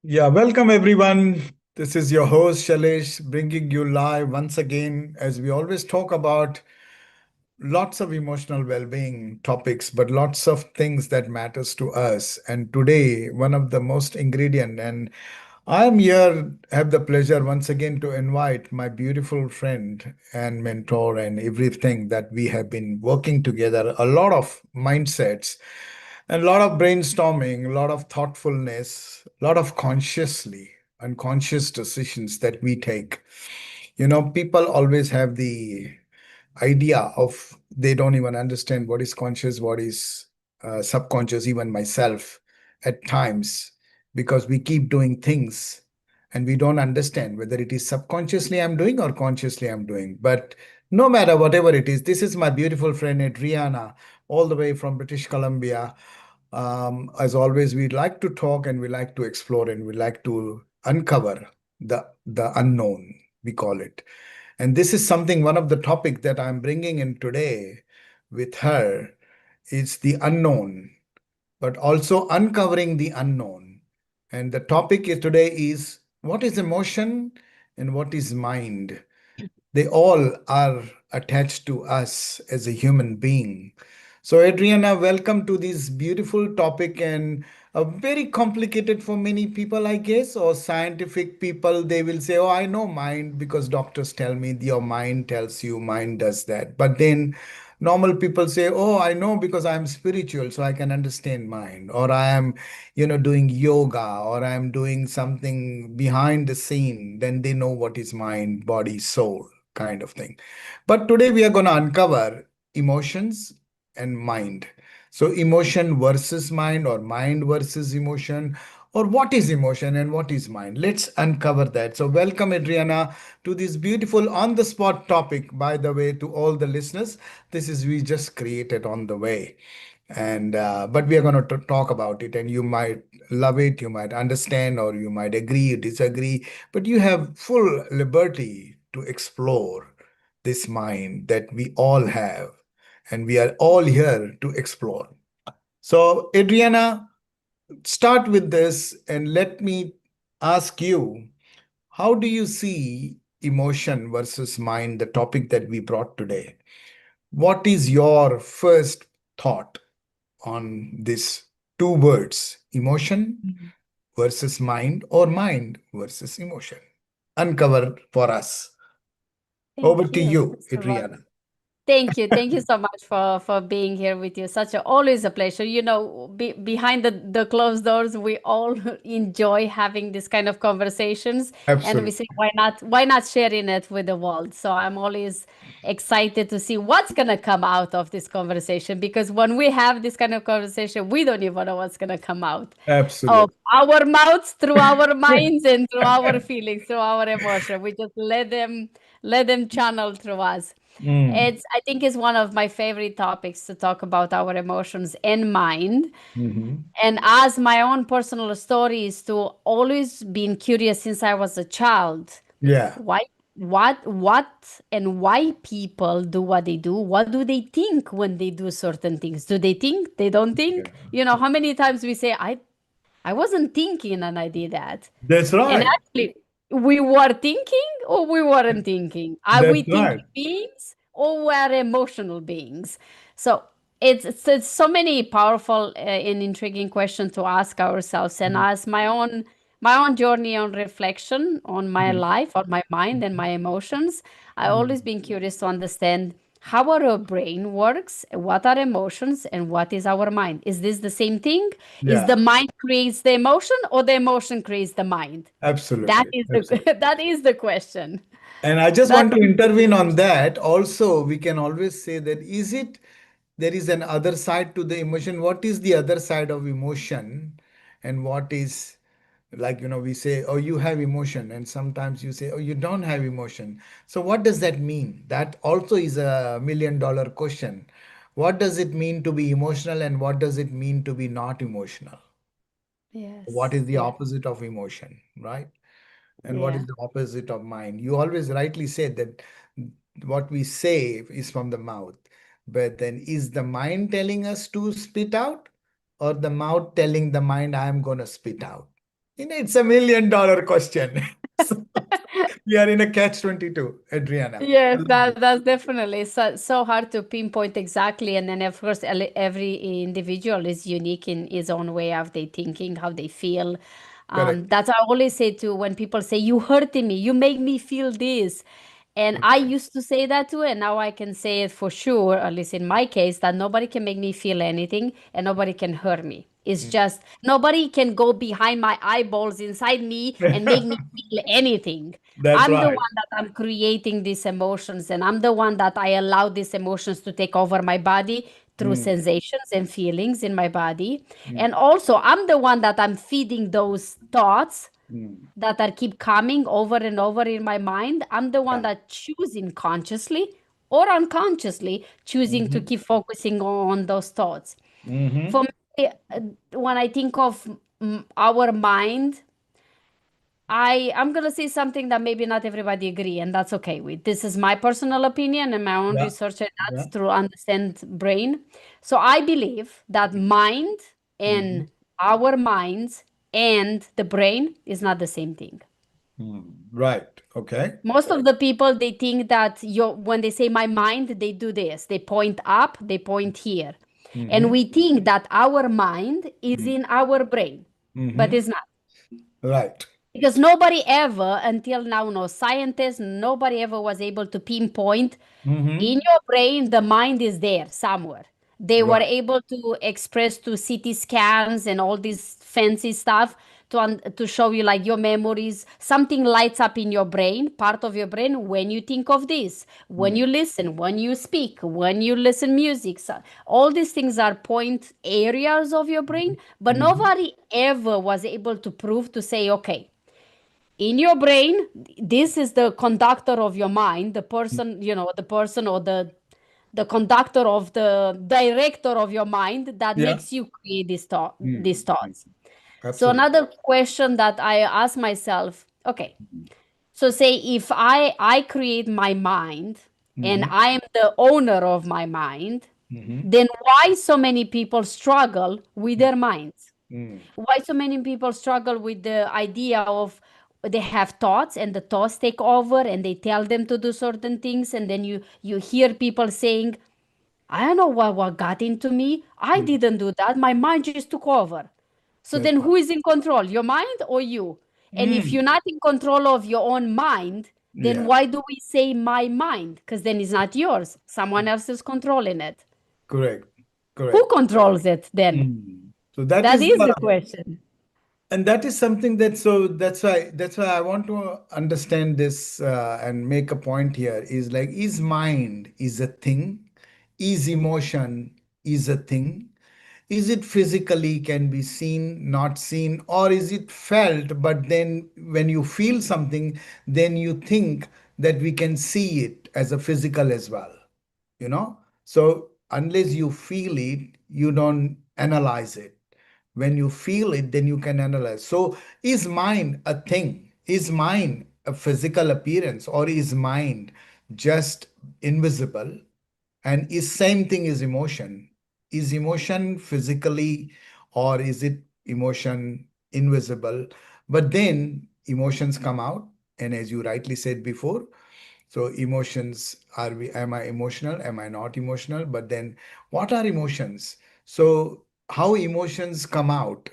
Yeah, welcome everyone. This is your host Shailesh bringing you live once again as we always talk about lots of emotional well-being topics, but lots of things that matters to us. And today, one of the most ingredient, and I'm here, have the pleasure once again to invite my beautiful friend and mentor and everything that we have been working together, a lot of mindsets and a lot of brainstorming, a lot of thoughtfulness, a lot of consciously unconscious decisions that we take. People always have the idea of they don't even understand what is conscious, what is subconscious, even myself at times, because we keep doing things and we don't understand whether it is subconsciously I'm doing or consciously I'm doing. But no matter whatever it is, this is my beautiful friend Adriana, all the way from British Columbia. As always, we like to talk and we like to explore and we like to uncover the unknown, we call it. And this is something, one of the topic that I'm bringing in today with her is the unknown, but also uncovering the unknown. And the topic today is what is emotion and what is mind? They all are attached to us as a human being. So, Adriana, welcome to this beautiful topic and a very complicated for many people, I guess, or scientific people. They will say, "Oh, I know mind because doctors tell me your mind tells you mind does that." But then normal people say, "Oh, I know because I'm spiritual, so I can understand mind," or I am, doing yoga, or I'm doing something behind the scene. Then they know what is mind, body, soul kind of thing. But today we are going to uncover emotions and mind. So, emotion versus mind, or mind versus emotion, or what is emotion and what is mind? Let's uncover that. So, welcome, Adriana, to this beautiful on the spot topic. By the way, to all the listeners, this is we just created on the way. And but we are going to talk about it, and you might love it, you might understand, or you might agree, disagree, but you have full liberty to explore this mind that we all have, and we are all here to explore. So, Adriana, start with this and let me ask you, how do you see emotion versus mind, the topic that we brought today? What is your first thought on this two words, emotion Mhm. versus mind, or mind versus emotion? Uncover for us. Over Thank to you, you, first of all. Adriana. Thank you so much for being here with you. Always a pleasure. Behind the closed doors, we all enjoy having this kind of conversations, and we Absolutely. say, why not sharing it with the world? So I'm always excited to see what's gonna come out of this conversation, because when we have this kind of conversation, we don't even know what's gonna come out of Absolutely. our mouths, through our minds, and through our feelings, through our emotion. We just let them channel through us. Mm. I think it's one of my favorite topics to talk about our emotions and mind. Mhm. And as my own personal story is to always been curious since I was a child. Yeah. Why, what, and why people do what they do? What do they think when they do certain things? Do they think? They don't Yeah. think? How many times we say, I wasn't thinking and I did that. That's And right. actually, we were thinking or we weren't thinking. Are That's we right. thinking beings or we're emotional beings? So it's so many powerful and intriguing questions to ask ourselves. And as my own journey on reflection on my Mhm. life, on my mind and my emotions, I always Mhm. been curious to understand how our brain works, what are emotions, and what is our mind. Is this the same thing? Is Yeah. the mind creates the emotion, or the emotion creates the mind? That Absolutely. is the Absolutely. that is the question. And I just That want to is the intervene on question. that. Also, we can always say that is it there is an other side to the emotion? What is the other side of emotion? And what is, like, we say, oh, you have emotion, and sometimes you say, oh, you don't have emotion. So what does that mean? That also is a million-dollar question. What does it mean to be emotional, and what does it mean to be not emotional? What Yes. is the Yeah. opposite of emotion, right? And what Yeah. is the opposite of mind? You always rightly said that what we say is from the mouth, but then is the mind telling us to spit out, or the mouth telling the mind, I'm going to spit out? It's $1 million question. So we are in a catch 22, Adriana. I Yes, love it. that's definitely so hard to pinpoint exactly. And then, of course, every individual is unique in his own way of they thinking, how they feel. Correct. That's I always say to when people say, "You hurting me, you make me feel this," and I used to say that too, and now I can say it for sure, at least in my case, that nobody can make me feel anything and nobody can hurt me. It's Mm. just nobody can go behind my eyeballs inside me and make me feel anything. That's I'm the right. one that I'm creating these emotions, and I'm the one that I allow these emotions to take over my body through Mm, sensations and feelings in my body. mm, And also, I'm the one that I'm feeding those thoughts mm. that are keep coming over and over in my mind. I'm the one Yeah. that choosing consciously or unconsciously choosing to Mm-hmm. keep focusing on those thoughts. Mm-hmm. For me, when I think of our mind, I'm gonna say something that maybe not everybody agree, and that's okay with. This is my personal opinion and my own Yeah. research and Yeah. that's through understand brain. So I believe that mind Mm-hmm. and our minds and the brain is not the same thing. Mm. Right. Okay. Most of the people they think that when they say my mind, they do this. They point up, they point here. And Mm-hmm. we think that our mind is in our brain, but Mm-hmm. it's not. Right. Because nobody ever, until now, no scientists, nobody ever was able to pinpoint in Mm-hmm. your brain, the mind is there somewhere. They were Right. able to express to CT scans and all this fancy stuff to show you like your memories. Something lights up in your brain, part of your brain, when you think of this, when Mm. you listen, when you speak, when you listen music. So all these things are point areas of your brain, but Mm-hmm. nobody ever was able to prove to say, okay, in your brain, this is the conductor of your mind, the person, the person or the conductor of the director of your mind that Yeah. makes you create these Mm. thoughts. So Absolutely. another question that I ask myself, okay, so say if I create my mind and Mm-hmm. I am the owner of my mind, Mm-hmm. then why so many people struggle with their minds? Mm. Why so many people struggle with the idea of they have thoughts and the thoughts take over and they tell them to do certain things, and then you hear people saying, I don't know what got into me, I Mm. didn't do that, my mind just took over. So That's then right. who is in control, your mind or you? And if Mm. you're not in control of your own mind, then Yeah. why do we say my mind? Because then it's not yours, someone else is controlling it. Correct. Who Correct. controls it then? Mm. So that That is is the question. and that is something that so that's why I want to understand this and make a point here is like is mind is a thing, is emotion is a thing, is it physically can be seen, not seen, or is it felt, but then when you feel something, then you think that we can see it as a physical as well, you know? So unless you feel it, you don't analyze it. When you feel it, then you can analyze. So is mind a thing? Is mind a physical appearance, or is mind just invisible? And is same thing is emotion? Is emotion physically, or is it emotion invisible? But then emotions come out, and as you rightly said before, so emotions, are we, am I emotional? Am I not emotional? But then what are emotions? So how emotions come out?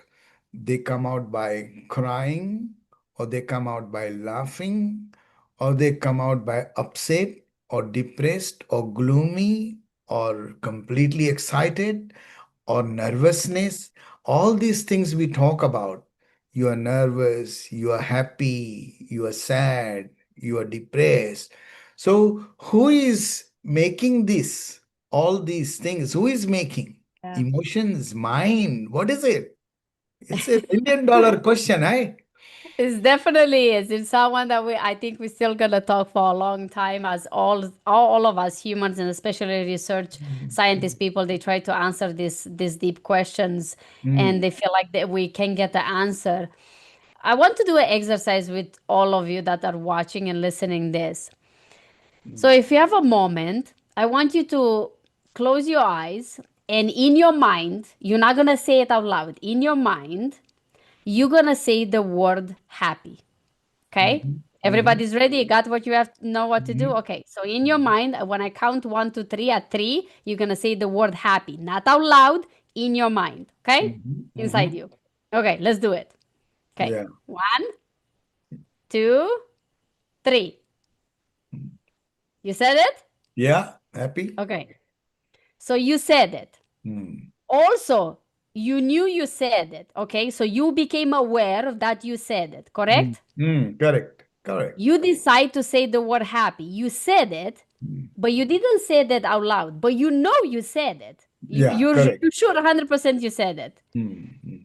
They come out by crying, or they come out by laughing, or they come out by upset, or depressed, or gloomy, or completely excited, or nervousness. All these things we talk about. You are nervous, you are happy, you are sad, you are depressed. So, who is making this? All these things, who is making? Yeah. Emotions, mind, what is it? It's $1 million question, eh? It definitely is. It's someone that I think we're still gonna talk for a long time as all of us humans and especially research scientists people, they try to answer these deep questions and Mm, they feel like that we can get the answer. I want to do an exercise with all of you that are watching and listening this. So mm, if you have a moment, I want you to close your eyes and in your mind, you're not gonna say it out loud. In your mind, you're gonna say the word happy. Okay? Mhm. Mhm. Everybody's ready? Got what you have to know what to do? Mhm. Okay. So in your mind, when I count one, two, three, at three, you're gonna say the word happy. Not out loud, in your mind. Okay? Mhm. Inside Mhm. you. Okay, let's do it. Okay. Yeah. One, two, three. You said it? Yeah. Happy. Okay. So you said it. Mm. Also, you knew you said it. Okay. So you became aware that you said it, Mm. correct? Mm. Correct. Correct. You decide to say the word happy. You said it, Mm. but you didn't say that out loud. But you know you said it. Yeah. Correct. You're sure 100% you said it. Mm. Mm.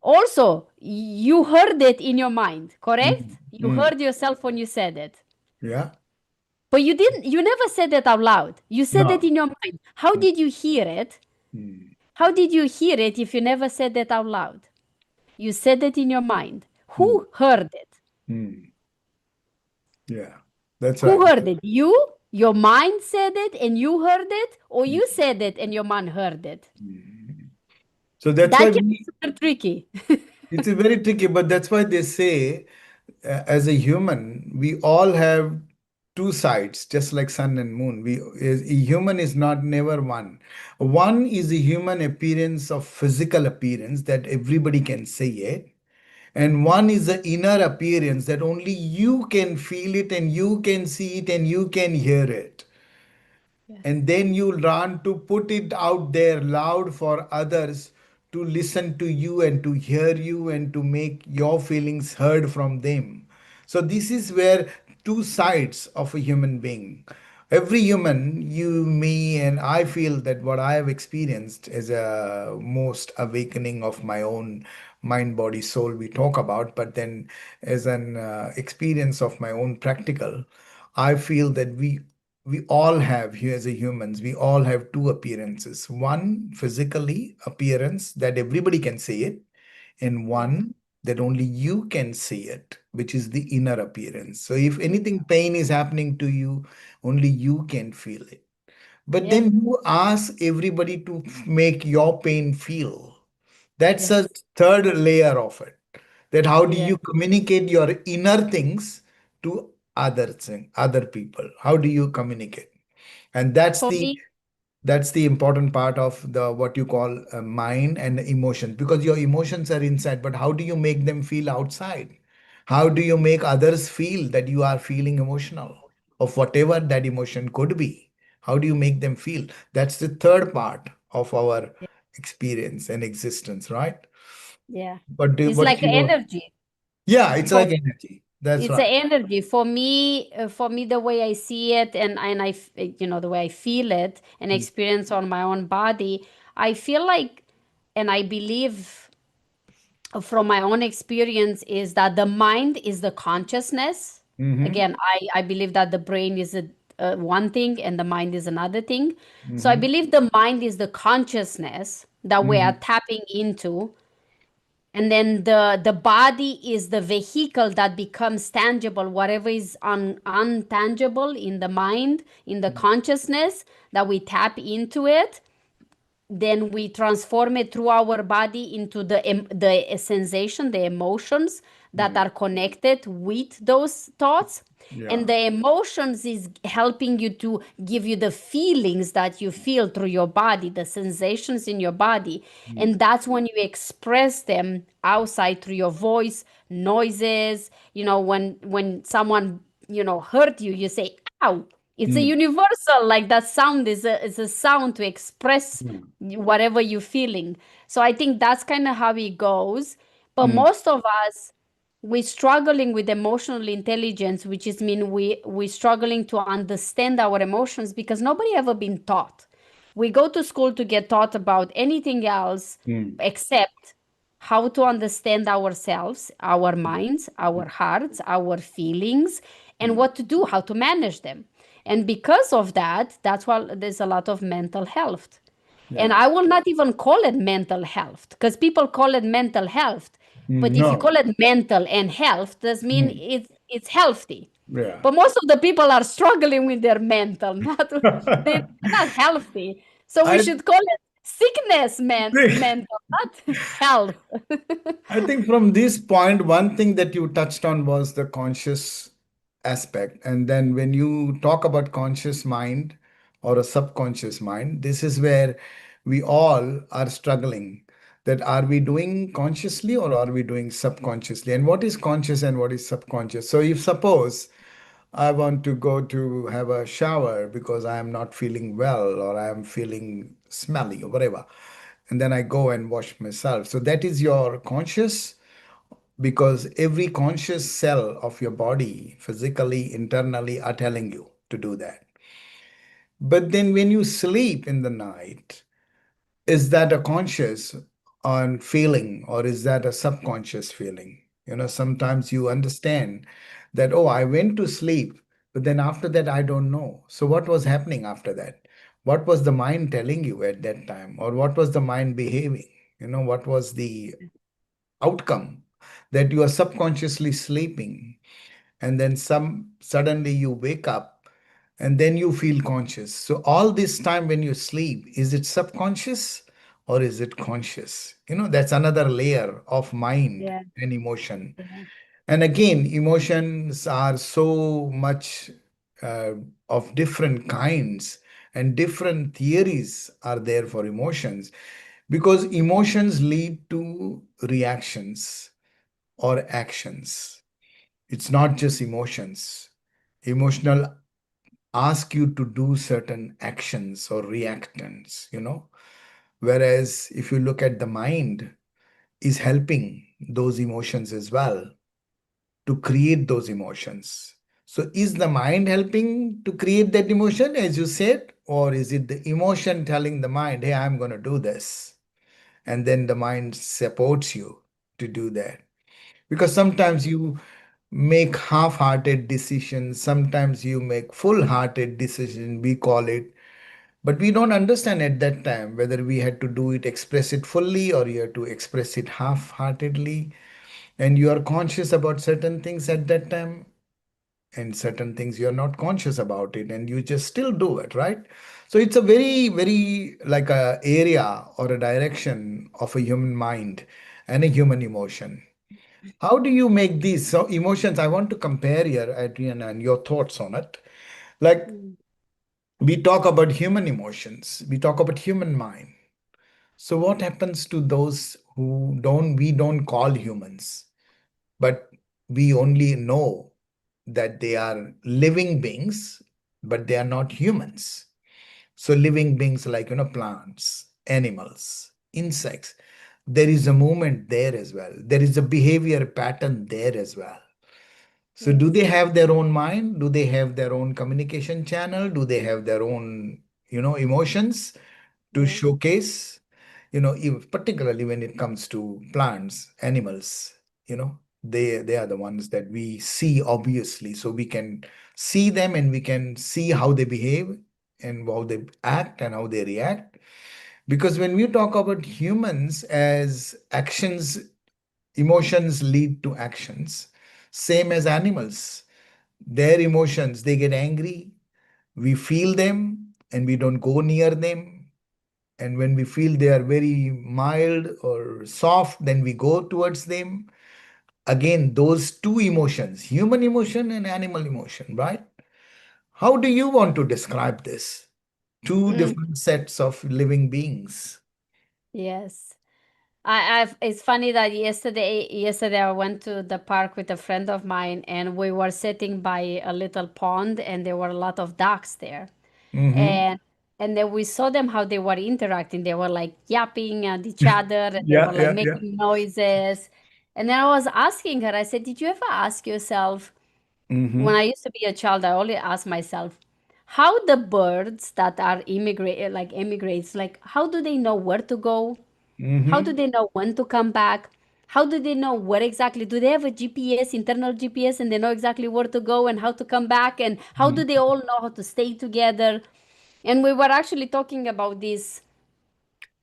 Also, you heard it in your mind, Mm. correct? You Mm. heard yourself when you said it. Yeah. But you never said it out loud. You said it No. in your mind. How Mm. did you hear it? Mm. How did you hear it if you never said it out loud? You said it in your mind. Mm. Who heard it? Mm. Yeah. That's right. Who heard it? You? Your mind said it and you heard it? Or you Mm. said it and your mind heard it? Mm. So that's why That can be we, super tricky. it's a very tricky, but that's why they say, as a human, we all have two sides, just like sun and moon. A human is not never one. One is a human appearance of physical appearance that everybody can say it. And one is the inner appearance that only you can feel it and you can see it and you can hear it, Yes. and then you learn to put it out there loud for others to listen to you and to hear you and to make your feelings heard from them. So this is where two sides of a human being, every human, you, me, and I feel that what I have experienced is a most awakening of my own mind, body, soul we talk about, but then as an experience of my own practical, I feel that we all have here as a humans, we all have two appearances. One physically appearance that everybody can see it, and Yes. one that only you can see it, which is the inner appearance. So if Yeah. anything pain is happening to you, only you can feel it. But Yeah. then you ask everybody to make your pain feel. That's a Yes. third layer of it. That how do Yeah. you communicate your inner things to other people? How do you communicate? And For me, that's the important part of the what you call mind and emotion, because your emotions are inside, but how do you make them feel outside? How do you make others feel that you are feeling emotional of whatever that emotion could be? How do you make them feel? That's the third part of our yeah. experience and existence, right? Yeah. But It's what like you, energy. yeah, it's For like energy. That's it's an right. energy for me the way I see it and the way I feel it and experience on my own body. I feel like, and I believe from my own experience, is that the mind is the consciousness. Mm-hmm. Again, I believe that the brain is one thing and the mind is another thing. So I Mm-hmm. believe the mind is the consciousness that we are Mm-hmm. tapping into, and then the body is the vehicle that becomes tangible, whatever is untangible in the mind, in the consciousness, that we tap into it, then we transform it through our body into the sensation, the emotions that Mm-hmm. are connected with those thoughts. And Yeah. the emotions is helping you to give you the feelings that you feel through your body, the sensations in your body. Mm-hmm. And that's when you express them outside through your voice, noises. When someone, hurt you, you say, ow. It's a universal, like that sound is a sound to express whatever you're feeling. So I think that's kind of how it goes. But Mm-hmm. most of us, we're struggling with emotional intelligence, which is mean we're struggling to understand our emotions because nobody ever been taught. We go to school to get taught about anything else except how to understand ourselves, our minds, our hearts, our feelings, and Mm-hmm. what to do, how to manage them. And because of that, that's why there's a lot of mental health. And Yeah. I will not even call it mental health because people call it mental health. But if you No. call it mental and health, does mean Mm. it's healthy. Yeah. But most of the people are struggling with their mental, not they're not healthy. So we I should call it. Sickness meant what? Health. I think from this point, one thing that you touched on was the conscious aspect. And then when you talk about conscious mind or a subconscious mind, this is where we all are struggling. That are we doing consciously or are we doing subconsciously? And what is conscious and what is subconscious? So if suppose I want to go to have a shower because I am not feeling well or I am feeling smelly or whatever. And then I go and wash myself. So that is your conscious, because every conscious cell of your body, physically, internally, are telling you to do that. But then when you sleep in the night, is that a conscious on feeling or is that a subconscious feeling? Sometimes you understand that, oh, I went to sleep, but then after that, I don't know. So what was happening after that? What was the mind telling you at that time? Or what was the mind behaving? What was the outcome that you are subconsciously sleeping and then suddenly you wake up and then you feel conscious. So all this time when you sleep, is it subconscious or is it conscious? That's another layer of mind Yeah, and emotion. yeah. And again, emotions are so much uh, of different kinds, and different theories are there for emotions, because emotions lead to reactions or actions. It's not just emotions. Emotional ask you to do certain actions or reactants. Whereas if you look at the mind, is helping those emotions as well to create those emotions. So is the mind helping to create that emotion, as you said, or is it the emotion telling the mind, hey, I'm going to do this? And then the mind supports you to do that. Because sometimes you make half-hearted decisions, sometimes you make full-hearted decision, we call it, but we don't understand at that time whether we had to do it, express it fully, or you have to express it half-heartedly. And you are conscious about certain things at that time, and certain things you're not conscious about it, and you just still do it, right? So it's a very, very like a area or a direction of a human mind and a human emotion. How do you make these so emotions? I want to compare here, Adriana, and your thoughts on it. Like, Mm. we talk about human emotions, we talk about human mind. So what happens to those who don't we don't call humans, but we only know that they are living beings, but they are not humans. So living beings like plants, animals, insects, there is a movement there as well. There is a behavior pattern there as well. So do they Yes. have their own mind? Do they have their own communication channel? Do they have their own, emotions to Yes. showcase? If, particularly when it comes to plants, animals, they are the ones that we see obviously. So we can see them and we can see how they behave and how they act and how they react. Because when we talk about humans as actions, emotions lead to actions. Same as animals. Their emotions, they get angry, we feel them, and we don't go near them. And when we feel they are very mild or soft, then we go towards them. Again, those two emotions, human emotion and animal emotion, right? How do you want to describe this? Two Mm, different sets of living beings. yes. It's funny that yesterday I went to the park with a friend of mine and we were sitting by a little pond and there were a lot of ducks there. Mm-hmm. And and then we saw them how they were interacting. They were like yapping at each other and they Yeah, were like yeah, yeah. making noises. And then I was asking her, I said, "Did you ever ask yourself, when Mm-hmm. I used to be a child, I always asked myself, how the birds that are immigrates, like how do they know where to go? How do Mm-hmm. they know when to come back? How do they know where exactly? Do they have a GPS, internal GPS, and they know exactly where to go and how to come back? And how do they all know how to stay together?" And we were actually talking about this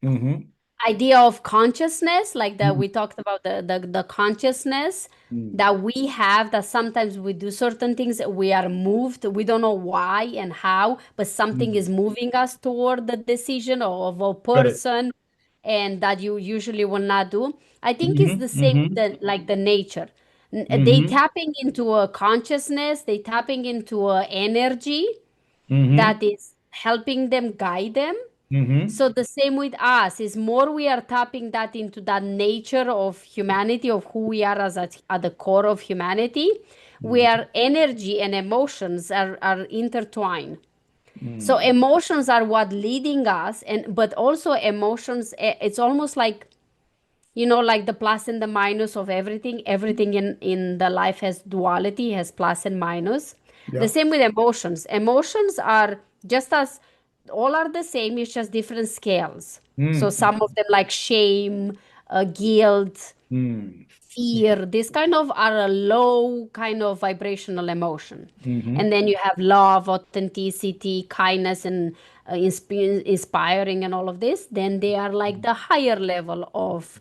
Mm-hmm. idea of consciousness, like that Mm, we talked about the consciousness mm, that we have, that sometimes we do certain things, we are moved, we don't know why and how, but something mm. is moving us toward the decision of a Correct. person, and that you usually will not do. I think it's Mm-hmm, the same with mm-hmm, like the nature. They mm-hmm, tapping into a consciousness, they tapping into a energy mm-hmm, that is helping them, guide them. mm-hmm, So the same with us is more we are tapping that into that nature of humanity, of who we are as at the core of humanity, mm-hmm, where energy and emotions are intertwined. So mm, emotions are what leading us, and but also emotions, it's almost like, like the plus and the minus of everything. Everything in the life has duality, has plus and minus. The yeah. same with emotions. Emotions are just as, all are the same, it's just different scales. So Mm, some of them like shame, guilt, mm, fear, this kind of are a low kind of vibrational emotion. mm-hmm, And then you have love, authenticity, kindness, and inspiring, and all of this. Then they are like the higher level of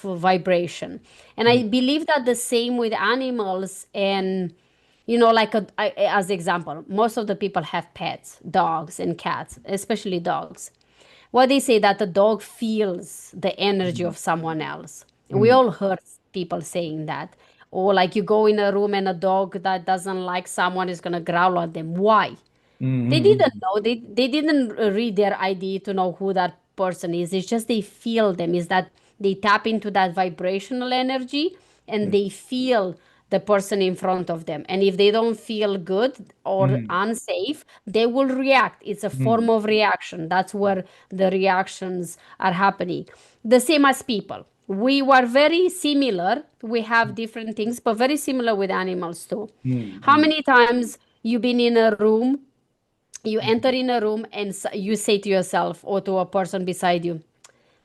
vibration. And I believe that the same with animals. And like as example, most of the people have pets, dogs and cats, especially dogs. What they say that the dog feels the energy mm, of someone else. We mm, all heard people saying that. Or like you go in a room and a dog that doesn't like someone is gonna growl at them. Why? They didn't mm-hmm, know. They didn't read their ID to know who that person is. It's just they feel them. Is that they tap into that vibrational energy and they feel the person in front of them. And if they don't feel good or mm, unsafe, they will react. It's a form mm, of reaction. That's where the reactions are happening. The same as people. We were very similar. We have different things, but very similar with animals too. mm, How mm, many times you been in a room, you enter in a room and you say to yourself or to a person beside you,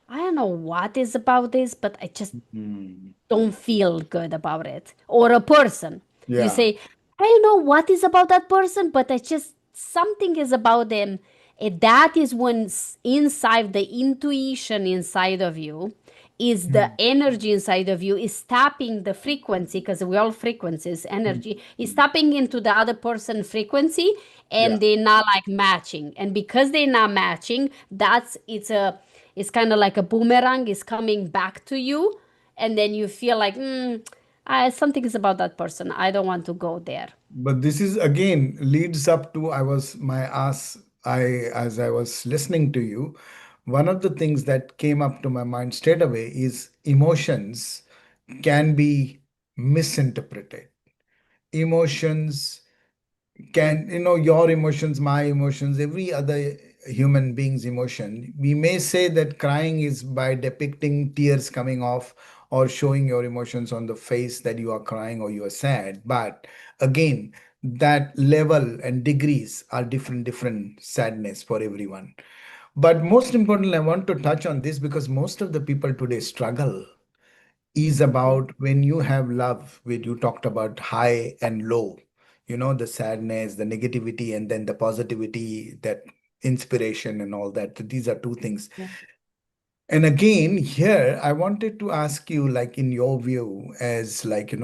I don't know what is about this, but I just mm. don't feel good about it. Or a person, you Yeah. say, I don't know what is about that person, but I just, something is about them. And that is when inside the intuition inside of you, is the Mm, energy inside of you is tapping the frequency, because we all frequencies, mm, energy is tapping into the other person frequency, yeah. and they're not like matching. And because they're not matching, it's kind of like a boomerang is coming back to you, and then you feel like, something is about that person, I don't want to go there. But this is again leads up to I was my ask I as I was listening to you, one of the things that came up to my mind straight away is emotions can be misinterpreted. Emotions can, your emotions, my emotions, every other human being's emotion. We may say that crying is by depicting tears coming off or showing your emotions on the face that you are crying or you are sad. But again, that level and degrees are different sadness for everyone. But most importantly, I want to touch on this because most of the people today struggle is Yeah. about when you have love, where you talked about high and low, the sadness, the negativity, and then the positivity, that inspiration and all that. These are two things. Yeah. And again, here, I wanted to ask you, like, in your view, as like,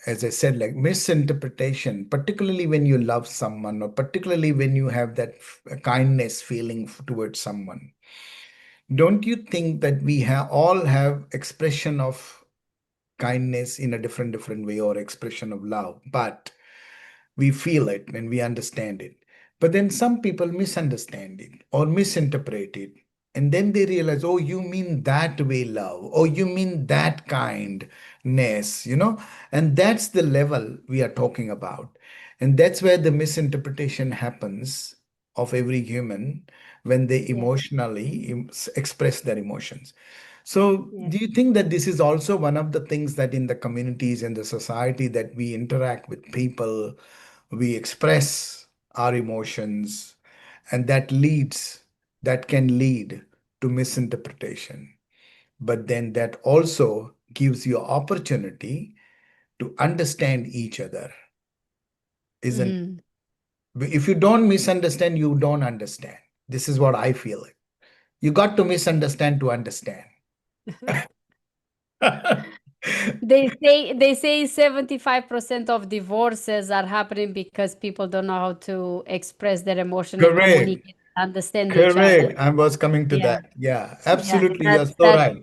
as I said, like misinterpretation, particularly when you love someone, or particularly when you have that kindness feeling towards someone. Don't you think that we have all have expression of kindness in a different way, or expression of love, but we feel it and we understand it, but then some people misunderstand it or misinterpret it, and then they realize, oh, you mean that way love, or you mean that kindness, and that's the level we are talking about. And that's where the misinterpretation happens of every human when they Yeah. emotionally express their emotions. So, Yeah. do you think that this is also one of the things that in the communities and the society that we interact with people, we express our emotions, and that can lead to misinterpretation. But then that also gives you opportunity to understand each other, isn't it? Mm. If you don't misunderstand, you don't understand. This is what I feel. You got to misunderstand to understand. They say 75% of divorces are happening because people don't know how to express their emotion and Correct. communicate, understand each other. Correct. I was coming to Yeah. that. Yeah, Yeah, absolutely. You're that's so right.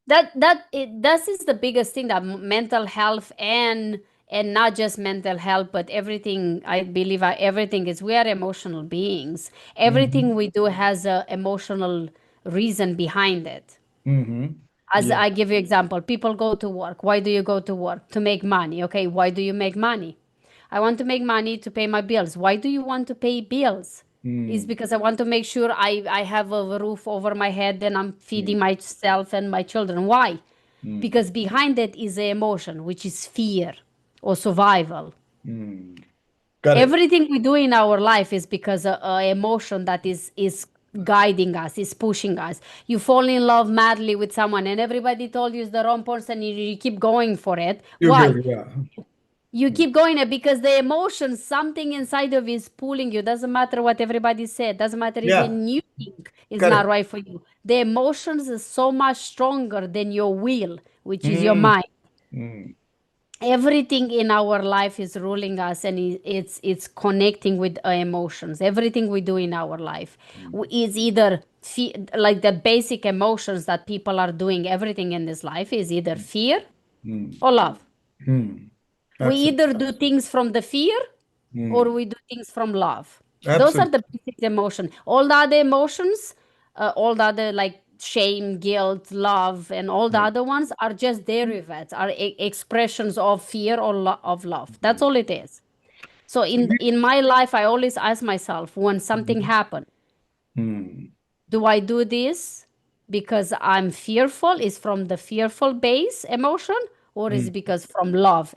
that is the biggest thing, that mental health, and not just mental health, but everything. I believe everything is, we are emotional beings. Hmm. Everything we do has a emotional reason behind it. Hmm. As Yeah. I give you example, people go to work. Why do you go to work? To make money. Okay, why do you make money? I want to make money to pay my bills. Why do you want to pay bills? Is Mm, because I want to make sure I have a roof over my head and I'm mm, feeding myself and my children. Why? mm, Because behind it is a emotion, which is fear or survival. mm. Correct. Everything we do in our life is because a emotion that is guiding us, is pushing us. You fall in love madly with someone and everybody told you it's the wrong person, you keep going for it. You Why? give, yeah. You Mm. keep going there because the emotion, something inside of you is pulling you. Doesn't matter what everybody said. Doesn't matter Yeah, even you think is not correct. right for you. The emotions is so much stronger than your will, which is your Mm, mind. mm, Everything in our life is ruling us, and it's connecting with our emotions. Everything we do in our life mm, is either like the basic emotions that people are doing. Everything in this life is either fear mm, or love. mm. We Absolutely. either do things from the fear or Mm. we do things from love. Those are Absolutely. the basic emotion. All the other emotions, all the other like shame, guilt, love, and all the Mm. other ones are just derivatives, are expressions of fear or of love. That's all it is. So So in my life, I always ask myself, when something happens, mm, do I do this because I'm fearful, is from the fearful base emotion, or is mm, it because from love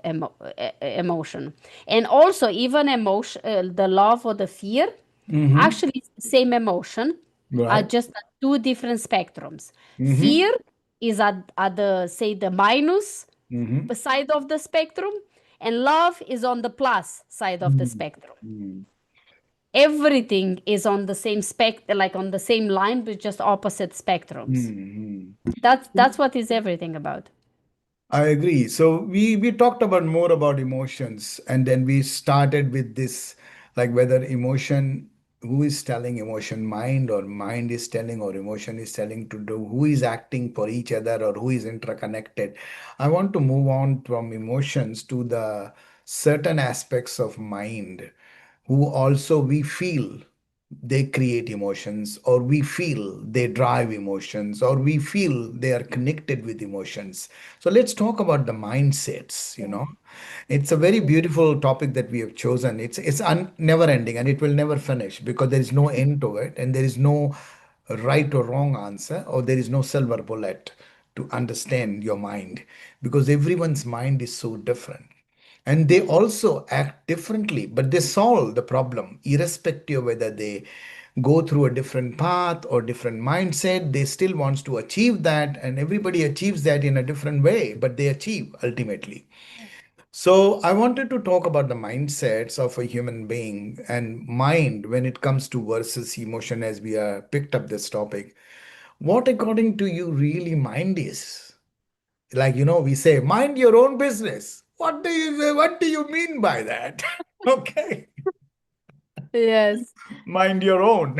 emotion? And also, even emotion, the love or the fear, mm-hmm. actually it's the same emotion, are Right. just at two different spectrums. Mm-hmm. Fear is at the, say, the minus Mm-hmm. side of the spectrum, and love is on the plus side of the Mm, spectrum. mm, Everything is on the same like on the same line, but just opposite spectrums. mm, That's what is everything about. I agree. So we talked about more about emotions, and then we started with this, like whether emotion, who is telling emotion, mind, or mind is telling, or emotion is telling, to do, who is acting for each other, or who is interconnected. I want to move on from emotions to the certain aspects of mind, who also we feel they create emotions, or we feel they drive emotions, or we feel they are connected with emotions. So let's talk about the mindsets, you know. It's a very beautiful topic that we have chosen. It's never ending, and it will never finish, because there is no end to it, and there is no right or wrong answer, or there is no silver bullet to understand your mind, because everyone's mind is so different, and they also act differently, but they solve the problem irrespective whether they go through a different path or different mindset. They still wants to achieve that, and everybody achieves that in a different way, but they achieve ultimately. So I wanted to talk about the mindsets of a human being and mind when it comes to versus emotion, as we are picked up this topic. What according to you really mind is? Like, we say mind your own business. What do you mean by that? Okay. Yes. Mind your own.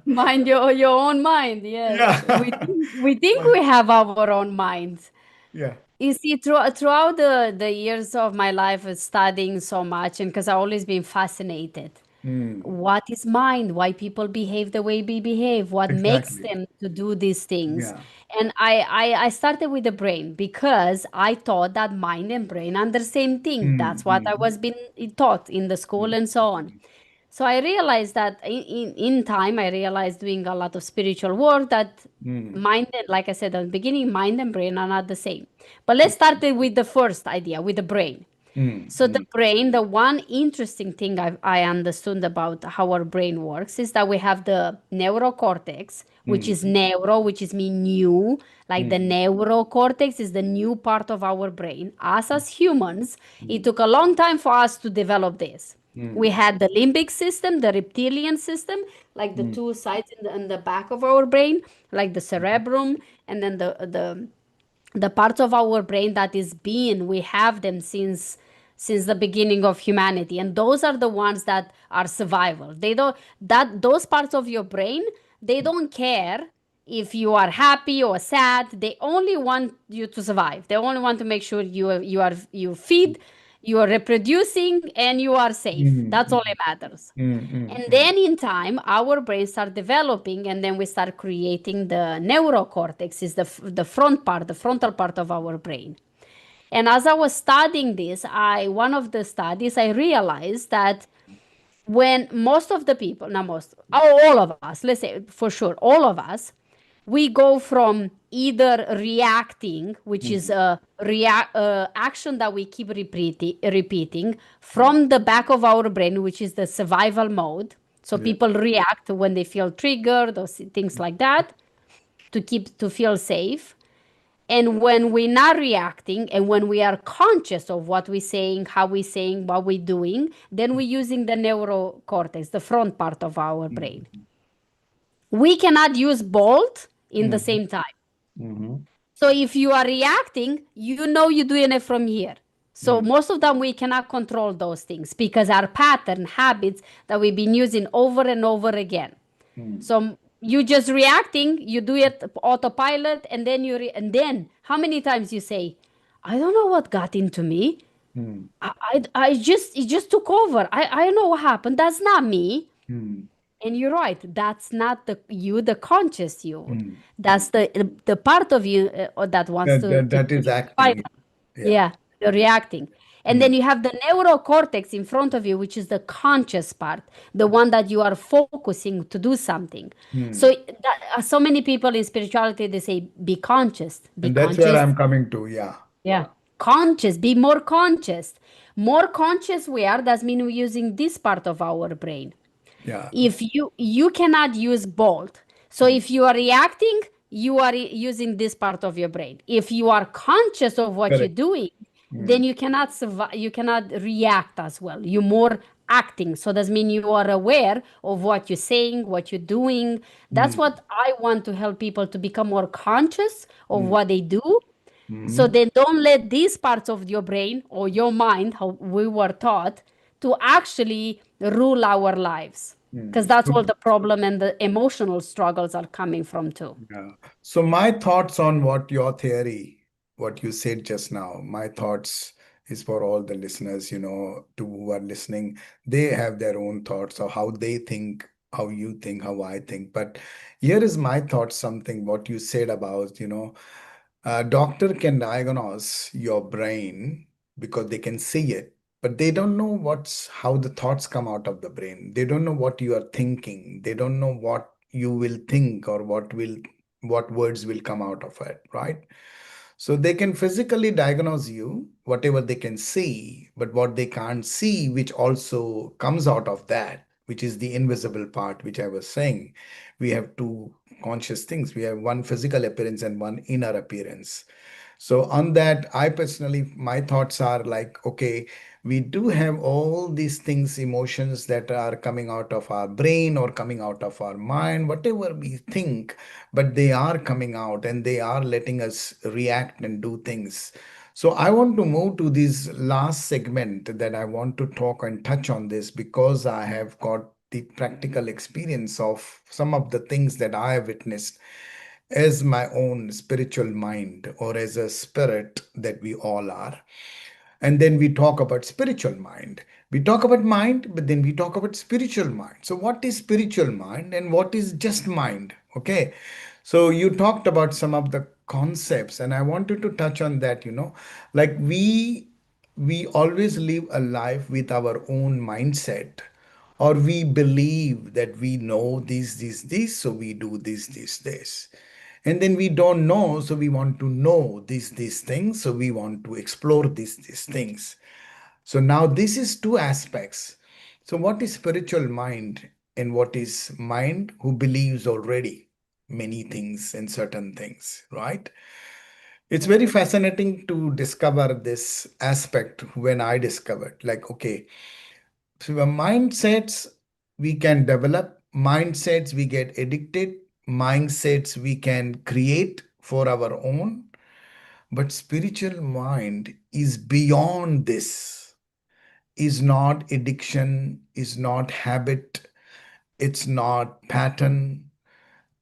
Mind your own mind. Yes. We Yeah. think, we think we have our own minds. Yeah. You see, throughout the years of my life studying so much, and because I've always been fascinated, Mm, what is mind, why people behave the way we behave, what makes exactly. them to do these things. Yeah. And I started with the brain because I thought that mind and brain are the same thing. Mm, That's what I mm, was being taught in the school mm, and so on. So I realized that in time, I realized doing a lot of spiritual work that mm, mind, like I said at the beginning, mind and brain are not the same. But let's start with the first idea, with the brain. mm, So the mm, brain, the one interesting thing I understood about how our brain works is that we have the neurocortex, which is mm, neuro, which is mean new. Like the mm, neurocortex is the new part of our brain. Us as humans, it mm, took a long time for us to develop this. We Mm. had the limbic system, the reptilian system, like the Mm. two sides in the back of our brain, like the cerebrum, and then the parts of our brain that is being. We have them since the beginning of humanity, and those are the ones that are survival. They don't that those parts of your brain, they don't care if you are happy or sad. They only want you to survive. They only want to make sure you feed, you are reproducing, and you are safe. Mm. That's all Mm. that matters. Mm. Mm. And Mm. then in time, our brains start developing, and then we start creating the neurocortex, is the front part, the frontal part of our brain. And as I was studying this, one of the studies, I realized that when most of the people, not most, all of us, let's say for sure, all of us, we go from either reacting, which is Mm. a action that we keep repeating from the back of our brain, which is the survival mode. So Yeah. people react when they feel triggered or things like that to feel safe. And when we're not reacting and when we are conscious of what we're saying, how we're saying, what we're doing, then we're using the neurocortex, the front part of our brain. Mm. We cannot use both in the Mm. same time. Mm. So if you are reacting, you know you're doing it from here. So Mm. most of them we cannot control those things because our pattern habits that we've been using over and over again. Mm. So you just reacting, you do it autopilot, and then and then how many times you say, "I don't know what got into me. Mm. I just it just took over. I don't know what happened. That's not me." Mm. And you're right. That's not the conscious you. Mm. That's the part of you that wants to That is fight. acting. Yeah. Yeah, you're reacting. And Mm. then you have the neurocortex in front of you, which is the conscious part, the one that you are focusing to do something. So Mm. so many people in spirituality, they say, be And that's where conscious. I'm coming to. Yeah. Yeah. Conscious, be more conscious. More conscious we are, that means we're using this part of our brain. Yeah. If you cannot use both. So Mm. if you are reacting, you are using this part of your brain. If you are conscious of what you're Correct. doing, then Mm. you cannot survive, you cannot react as well. You're more acting. So that means you are aware of what you're saying, what you're doing. That's Mm. what I want to help people to become more conscious of Mm. what they do. So Mm. then don't let these parts of your brain or your mind, how we were taught, to actually rule our lives. Because Mm. that's all the problem and the emotional struggles are coming from too. Yeah. So my thoughts on what your theory, what you said just now, my thoughts is for all the listeners, to who are listening. They have their own thoughts of how they think, how you think, how I think. But here is my thoughts, something what you said about, a doctor can diagnose your brain because they can see it, but they don't know what's how the thoughts come out of the brain. They don't know what you are thinking. They don't know what you will think or what words will come out of it, right? So they can physically diagnose you, whatever they can see, but what they can't see, which also comes out of that, which is the invisible part, which I was saying. We have two conscious things. We have one physical appearance and one inner appearance. So on that, I personally, my thoughts are like, okay, we do have all these things, emotions that are coming out of our brain or coming out of our mind, whatever we think, but they are coming out and they are letting us react and do things. So I want to move to this last segment that I want to talk and touch on this because I have got the practical experience of some of the things that I have witnessed as my own spiritual mind or as a spirit that we all are. And then we talk about spiritual mind. We talk about mind, but then we talk about spiritual mind. So, what is spiritual mind and what is just mind? Okay. So, you talked about some of the concepts, and I wanted to touch on that. Like we always live a life with our own mindset, or we believe that we know this, so we do this. And then we don't know, so we want to know these things, so we want to explore these things. So now this is two aspects. So what is spiritual mind and what is mind who believes already many things and certain things, right? It's very fascinating to discover this aspect when I discovered, like, okay, So the mindsets we can develop, mindsets we get addicted, mindsets we can create for our own. But spiritual mind is beyond this, is not addiction, is not habit, it's not pattern.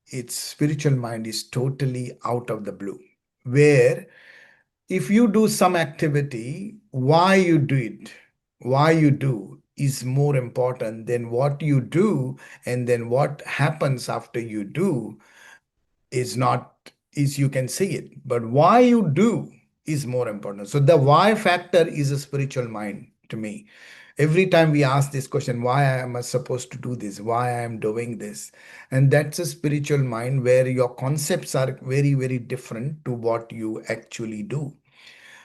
Its spiritual mind is totally out of the blue. Where if you do some activity, why you do it, why you do is more important than what you do, and then what happens after you do is not, is you can see it, but why you do is more important. So the why factor is a spiritual mind to me. Every time we ask this question, why am I supposed to do this, why I am doing this, and that's a spiritual mind where your concepts are very very different to what you actually do.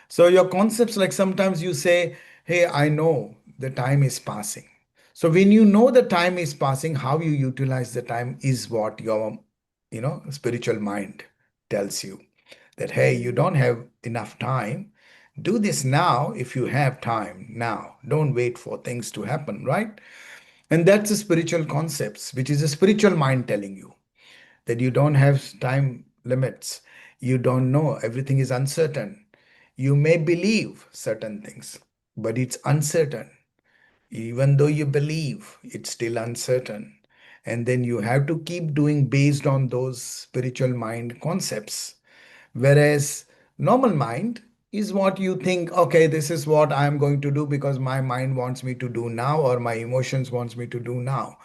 So your concepts, like sometimes you say, hey, I know the time is passing. So when you know the time is passing, how you utilize the time is what your, spiritual mind tells you. That, hey, you don't have enough time. Do this now if you have time now. Don't wait for things to happen, right? And that's the spiritual concepts, which is a spiritual mind telling you that you don't have time limits. You don't know. Everything is uncertain. You may believe certain things, but it's uncertain. Even though you believe, it's still uncertain. And then you have to keep doing based on those spiritual mind concepts. Whereas normal mind is what you think, okay, this is what I'm going to do because my mind wants me to do now, or my emotions wants me to do now.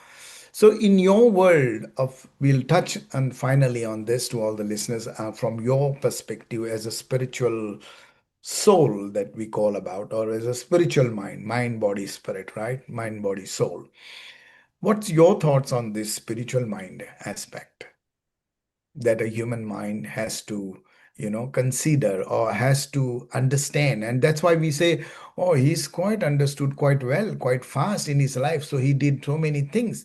So, in your world of, we'll touch and finally on this to all the listeners from your perspective as a spiritual soul that we call about, or as a spiritual mind, mind, body, spirit, right? Mind, body, soul. What's your thoughts on this spiritual mind aspect that a human mind has to, consider or has to understand? And that's why we say, oh, he's quite understood quite well, quite fast in his life. So he did so many things.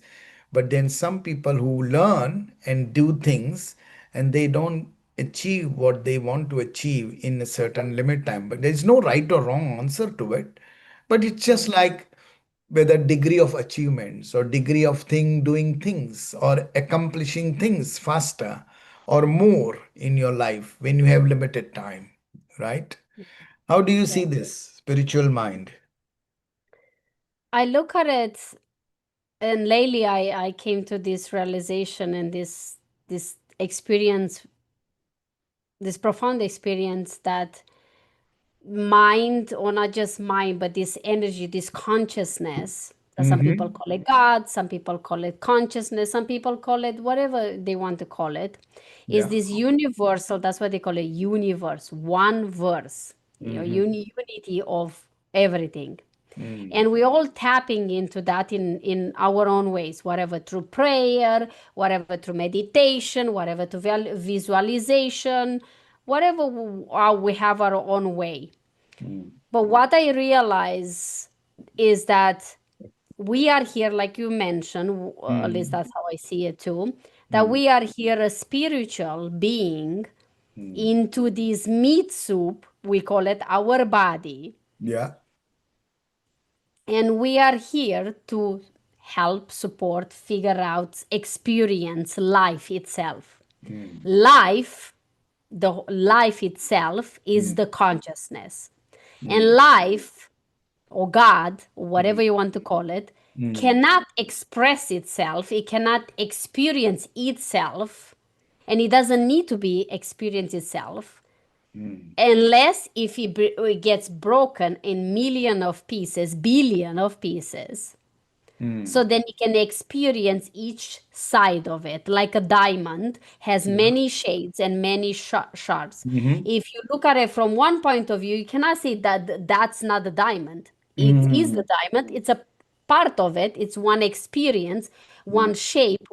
But then some people who learn and do things and they don't achieve what they want to achieve in a certain limit time. But there's no right or wrong answer to it. But it's just like whether degree of achievements or degree of doing things or accomplishing things faster or more in your life when you have limited time, right? How do you Yeah. see this spiritual mind? I look at it, and lately I came to this realization and this experience, this profound experience that mind, or not just mind, but this energy, this consciousness, that some people Mm-hmm. call it God, some people call it consciousness, some people call it whatever they want to call it, is Yeah. this universal, that's what they call it, universe, one verse, Mm-hmm. unity of everything. Mm. And we all tapping into that in our own ways, whatever through prayer, whatever through meditation, whatever to visualization, whatever we have our own way. Mm. But what I realize is that we are here, like you mentioned, at least Mm. that's how I see it too, that Mm. we are here a spiritual being Mm. into this meat soup, we call it our body, Yeah. and we are here to help, support, figure out, experience life itself. Mm. Life, the life itself is Mm. the consciousness. And Mm. life, or God, or whatever Mm. you want to call it, Mm. cannot express itself, it cannot experience itself, and it doesn't need to be experience itself Mm. unless if it gets broken in million of pieces, billion of pieces, so Mm. then you can experience each side of it. Like a diamond has Yeah. many shades and many shards. Mm-hmm. If you look at it from one point of view, you cannot say that that's not a diamond. It is Mm. the diamond. It's a part of it. It's one experience, Mm. one shape,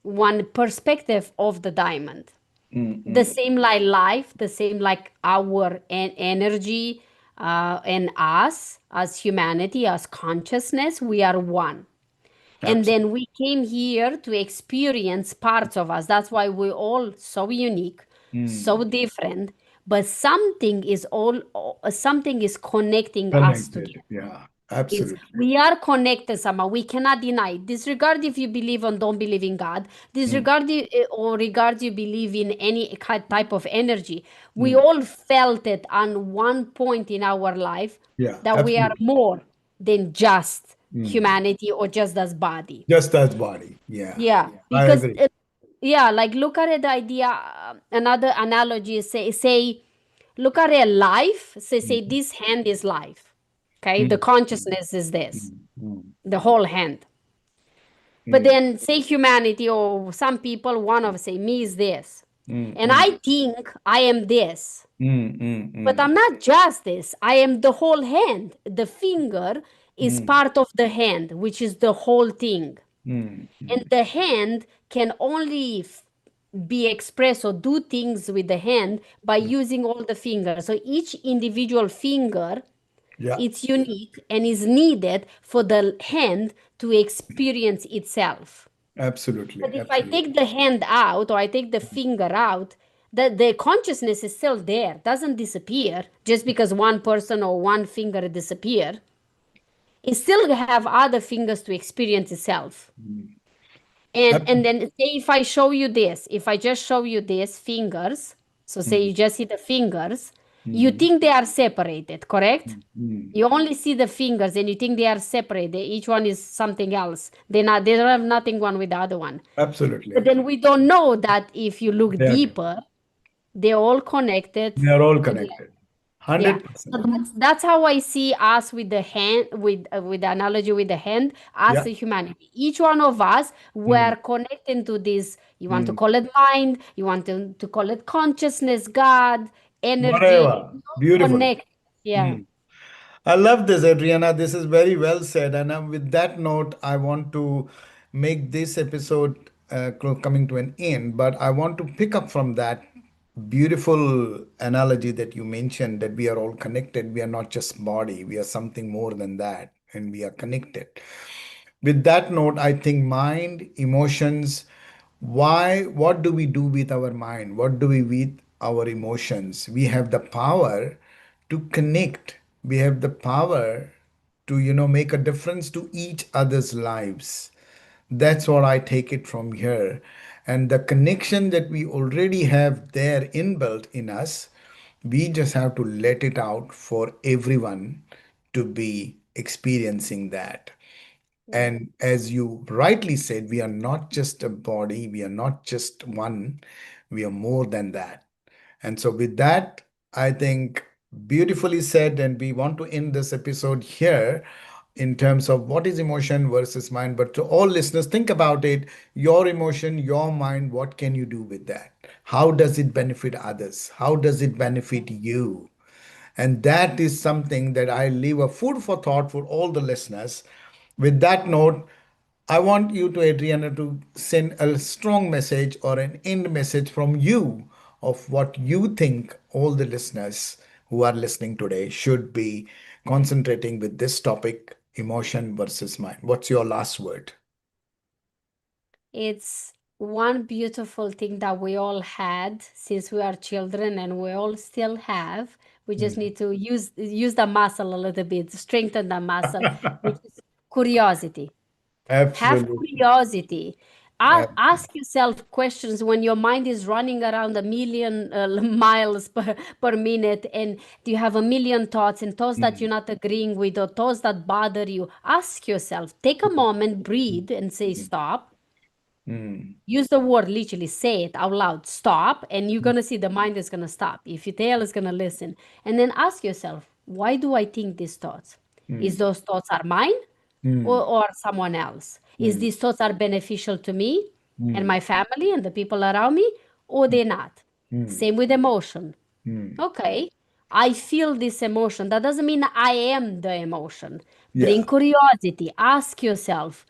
one perspective of the diamond. Mm. The Mm. same like life, the same like our energy, and us as humanity, as consciousness, we are one. And then Absolutely. we came here to experience parts of us. That's why we're all so unique, so Mm. different, but something is connecting us together. Connected. Yeah. It's Absolutely. we are connected somehow. We cannot deny it. Disregard if you believe or don't believe in God. Mm, Disregard or regard you believe in any type of energy. We mm. all felt it on one point in our life Yeah, that we are absolutely. more than just Mm. humanity or just as body. Just as body. Yeah, Yeah, I because agree. yeah, like look at the idea. Another analogy is say look at a life. Say Mm, this hand is life. Okay, the mm, consciousness is this, mm, mm, the whole hand. But mm, then say humanity or some people, one of say me is this, mm, and mm, I think I am this. mm, mm, But mm, I'm not just this. I am the whole hand. The finger is mm, part of the hand, which is the whole thing. mm, And mm. the hand can only be expressed or do things with the hand by using all the fingers. So each individual finger, Yeah, it's unique and is needed for the hand to experience itself. absolutely, But if I absolutely. take the hand out or I take the finger out, the consciousness is still there, doesn't disappear just because one person or one finger disappear. It still have other fingers to experience itself. Mm. And Ab- then say if I show you this, if I just show you these fingers, so say mm, you just see the fingers, you mm, think they are separated, correct? mm. You only see the fingers and you think they are separated. Each one is something else. They don't have nothing one with the other one. But Absolutely. then we don't know that if you look They are, deeper, they're all connected they are all together. connected. Yeah. So 100%. that's how I see us with the hand, with the analogy with the hand, as Yeah. the humanity. Each one of us Mm, were connected to this. You want to mm. call it mind, you want to call it consciousness, God, energy. Whatever. We all Beautiful. connect. Yeah. Mm. I love this, Adriana. This is very well said. And with that note, I want to make this episode coming to an end. But I want to pick up from that beautiful analogy that you mentioned, that we are all connected. We are not just body, we are something more than that, and we are connected. With that note, I think mind, emotions, what do we do with our mind? What do we with our emotions? We have the power to connect. We have the power to, make a difference to each other's lives. That's what I take it from here. And the connection that we already have there inbuilt in us, we just have to let it out for everyone to be experiencing that. Yeah. And as you rightly said, we are not just a body, we are not just one, we are more than that. And so, with that, I think beautifully said, and we want to end this episode here in terms of what is emotion versus mind. But to all listeners, think about it, your emotion, your mind, what can you do with that? How does it benefit others? How does it benefit you? And that is something that I leave a food for thought for all the listeners. With that note, I want you to, Adriana, to send a strong message or an end message from you of what you think all the listeners who are listening today should be concentrating with this topic, emotion versus mind. What's your last word? It's one beautiful thing that we all had since we are children and we all still have. We just Mm. need to use the muscle a little bit, strengthen the muscle, which is curiosity. Have Absolutely. curiosity. Absolutely. Ask yourself questions when your mind is running around a million miles per minute and you have a million thoughts and thoughts that you're Mm. not agreeing with or thoughts that bother you. Ask yourself, take a moment, breathe, and say, Mm. stop. Mm. Use the word, literally say it out loud, stop, and you're going to see the mind is going to stop. If your tail is going to listen. And then ask yourself, why do I think these thoughts? Is Mm. those thoughts are mine Mm. or someone else? Is Mm. these thoughts are beneficial to me and Mm. my family and the people around me, or they're not? Mm. Same with emotion. Mm. Okay, I feel this emotion. That doesn't mean I am the emotion. Bring Yeah. curiosity. Ask yourself,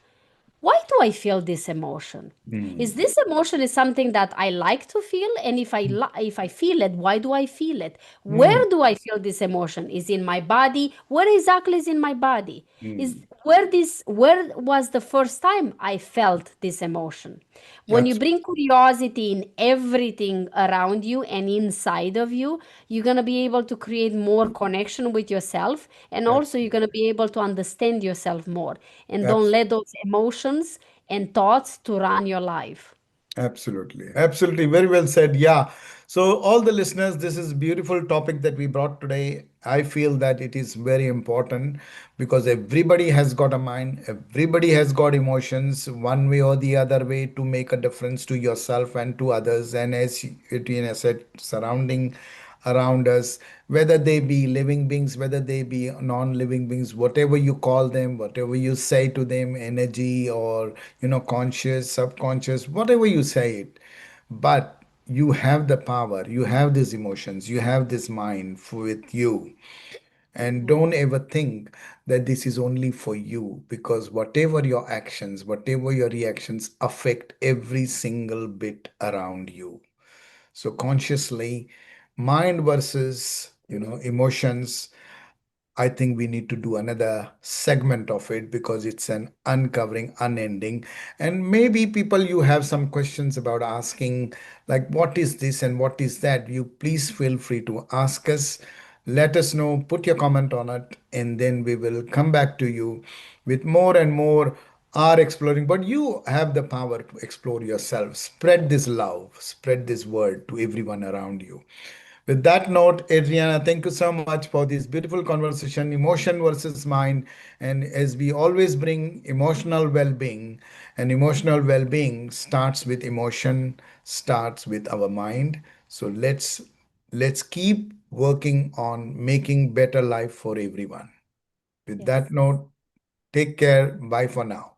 why do I feel this emotion? Is Mm. this emotion is something that I like to feel? And if I feel it, why do I feel it? Mm. Where do I feel this emotion? Is in my body? Where exactly is in my body? Is Mm. where was the first time I felt this emotion? When you Abs- bring curiosity in everything around you and inside of you, you're going to be able to create more connection with yourself, and also you're going to be able to understand yourself more, and don't abs- let those emotions and thoughts to run your life. Absolutely. Absolutely. Very well said. Yeah. So, all the listeners, this is beautiful topic that we brought today. I feel that it is very important because everybody has got a mind, everybody has got emotions, one way or the other way to make a difference to yourself and to others. And as Etienne said, surrounding around us, whether they be living beings, whether they be non-living beings, whatever you call them, whatever you say to them, energy or conscious, subconscious, whatever you say it, but you have the power, you have these emotions, you have this mind with you. And Mhm. don't ever think that this is only for you, because whatever your actions, whatever your reactions affect every single bit around you. So consciously, mind versus emotions, I think we need to do another segment of it because it's an uncovering, unending. And maybe people, you have some questions about asking, like, what is this and what is that? You please feel free to ask us. Let us know, put your comment on it, and then we will come back to you with more and more are exploring. But you have the power to explore yourself. Spread this love, spread this word to everyone around you. With that note, Adriana, thank you so much for this beautiful conversation, emotion versus mind. And as we always bring emotional well being, and emotional well being starts with emotion, starts with our mind. So let's keep working on making better life for everyone. With that Yes. note, take care. Bye for now.